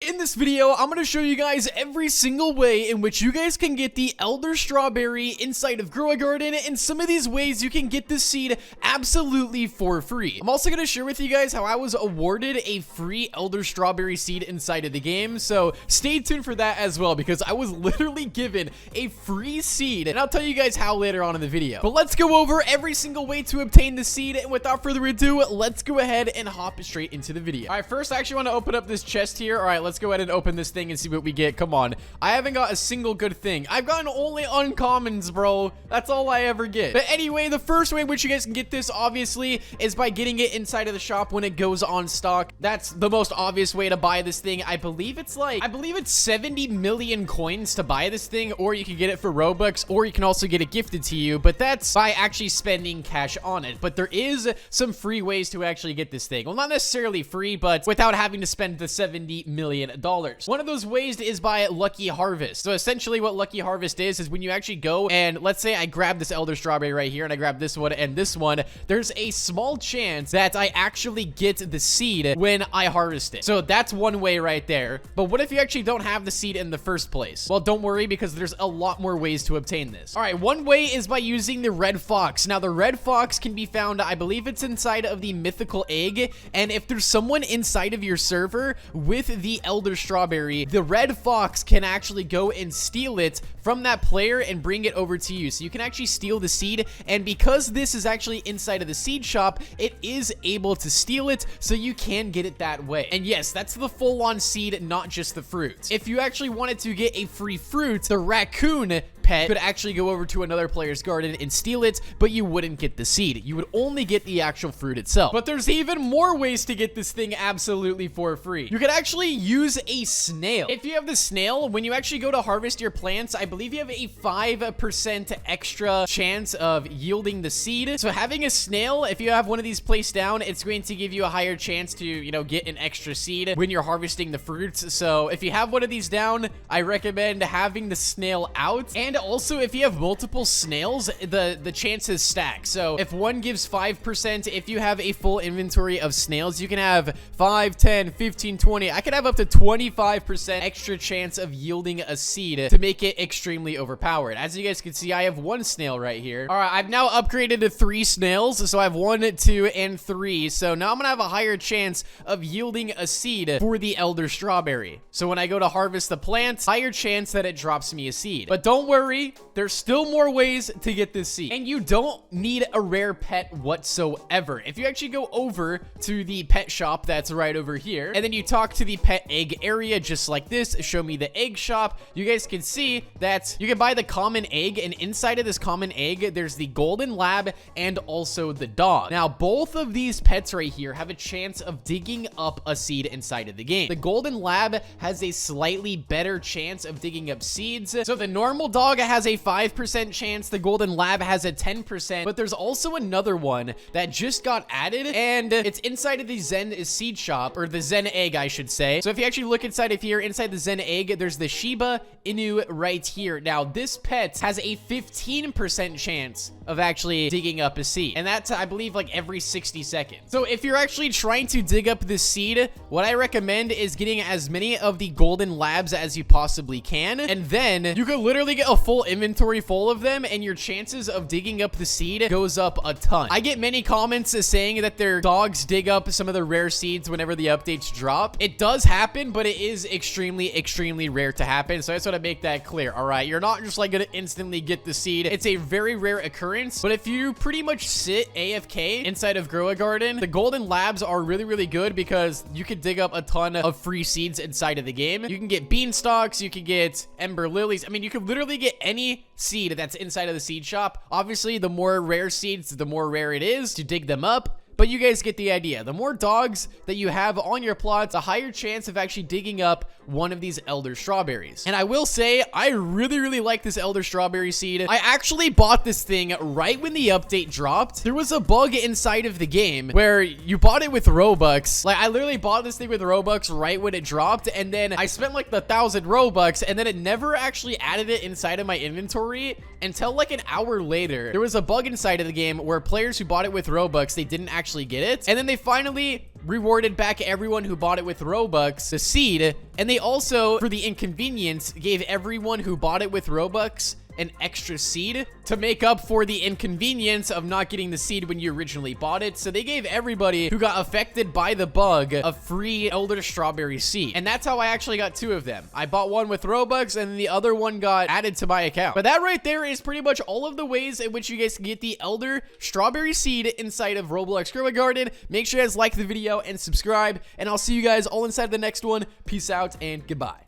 In this video, I'm going to show you guys every single way in which you guys can get the Elder Strawberry inside of Grow a Garden, and some of these ways you can get this seed absolutely for free. I'm also going to share with you guys how I was awarded a free Elder Strawberry seed inside of the game, so stay tuned for that as well, because I was literally given a free seed, and I'll tell you guys how later on in the video. But let's go over every single way to obtain the seed, and without further ado, let's go ahead and hop straight into the video. All right, first I actually want to open up this chest here. All right, let's go ahead and open this thing and see what we get. Come on. I haven't got a single good thing. I've gotten only uncommons, bro. That's all I ever get. But anyway, the first way in which you guys can get this, obviously, is by getting it inside of the shop when it goes on stock. That's the most obvious way to buy this thing. I believe it's 70 million coins to buy this thing, or you can get it for Robux, or you can also get it gifted to you, but that's by actually spending cash on it. But there is some free ways to actually get this thing. Well, not necessarily free, but without having to spend the $70 million. One of those ways is by Lucky Harvest. So essentially what Lucky Harvest is when you actually go and let's say I grab this Elder Strawberry right here and I grab this one and this one, there's a small chance that I actually get the seed when I harvest it. So that's one way right there. But what if you actually don't have the seed in the first place? Well, don't worry, because there's a lot more ways to obtain this. All right, one way is by using the red fox. Now the red fox can be found, I believe it's inside of the mythical egg, and if there's someone inside of your server with the Elder Strawberry, the red fox can actually go and steal it from that player and bring it over to you. So you can actually steal the seed, and because this is actually inside of the seed shop, it is able to steal it, so you can get it that way. And yes, that's the full-on seed, not just the fruit. If you actually wanted to get a free fruit, the raccoon pet could actually go over to another player's garden and steal it, but you wouldn't get the seed. You would only get the actual fruit itself. But there's even more ways to get this thing absolutely for free. You could actually use a snail. If you have the snail, when you actually go to harvest your plants, I believe you have a 5% extra chance of yielding the seed. So having a snail, if you have one of these placed down, it's going to give you a higher chance to, you know, get an extra seed when you're harvesting the fruits. So if you have one of these down, I recommend having the snail out. And also, if you have multiple snails, the chances stack. So if one gives 5%, if you have a full inventory of snails, you can have 5, 10, 15, 20. I could have up to 25% extra chance of yielding a seed to make it extremely overpowered. As you guys can see, I have one snail right here. All right, I've now upgraded to 3 snails. So I have 1, 2, and 3. So now I'm gonna have a higher chance of yielding a seed for the Elder Strawberry. So when I go to harvest the plant, higher chance that it drops me a seed. But don't worry, there's still more ways to get this seed, and you don't need a rare pet whatsoever. If you actually go over to the pet shop that's right over here, and then you talk to the pet egg area just like this, show me the egg shop, you guys can see that you can buy the common egg, and inside of this common egg there's the golden lab and also the dog. Now both of these pets right here have a chance of digging up a seed inside of the game. The golden lab has a slightly better chance of digging up seeds, so the normal dog has a 5% chance, the golden lab has a 10%, but there's also another one that just got added, and it's inside of the Zen seed shop, or the Zen egg, I should say. So if you actually look inside of here, inside the Zen egg, there's the Shiba Inu right here. Now this pet has a 15% chance of actually digging up a seed, and that's, I believe, like every 60 seconds. So if you're actually trying to dig up this seed, what I recommend is getting as many of the golden labs as you possibly can, and then you can literally get a full inventory full of them, and your chances of digging up the seed goes up a ton. I get many comments saying that their dogs dig up some of the rare seeds whenever the updates drop. It does happen, but it is extremely rare to happen, so I just want to make that clear. All right, you're not just like gonna instantly get the seed. It's a very rare occurrence, but if you pretty much sit AFK inside of Grow a Garden, the golden labs are really good, because you can dig up a ton of free seeds inside of the game. You can get beanstalks, you can get ember lilies. I mean, you can literally get any seed that's inside of the seed shop. Obviously, the more rare seeds, the more rare it is to dig them up. But you guys get the idea. The more dogs that you have on your plots, a higher chance of actually digging up one of these Elder Strawberries. And I will say, I really like this Elder Strawberry seed. I actually bought this thing right when the update dropped. There was a bug inside of the game where you bought it with Robux. Like, I literally bought this thing with Robux right when it dropped, and then I spent like the 1,000 Robux, and then it never actually added it inside of my inventory until like an hour later. There was a bug inside of the game where players who bought it with Robux, they didn't actually actually get it. And then they finally rewarded back everyone who bought it with Robux the seed. And they also, for the inconvenience, gave everyone who bought it with Robux an extra seed to make up for the inconvenience of not getting the seed when you originally bought it. So they gave everybody who got affected by the bug a free Elder Strawberry seed. And that's how I actually got 2 of them. I bought one with Robux and the other one got added to my account. But that right there is pretty much all of the ways in which you guys can get the Elder Strawberry seed inside of Roblox Grow a Garden. Make sure you guys like the video and subscribe, and I'll see you guys all inside the next one. Peace out and goodbye.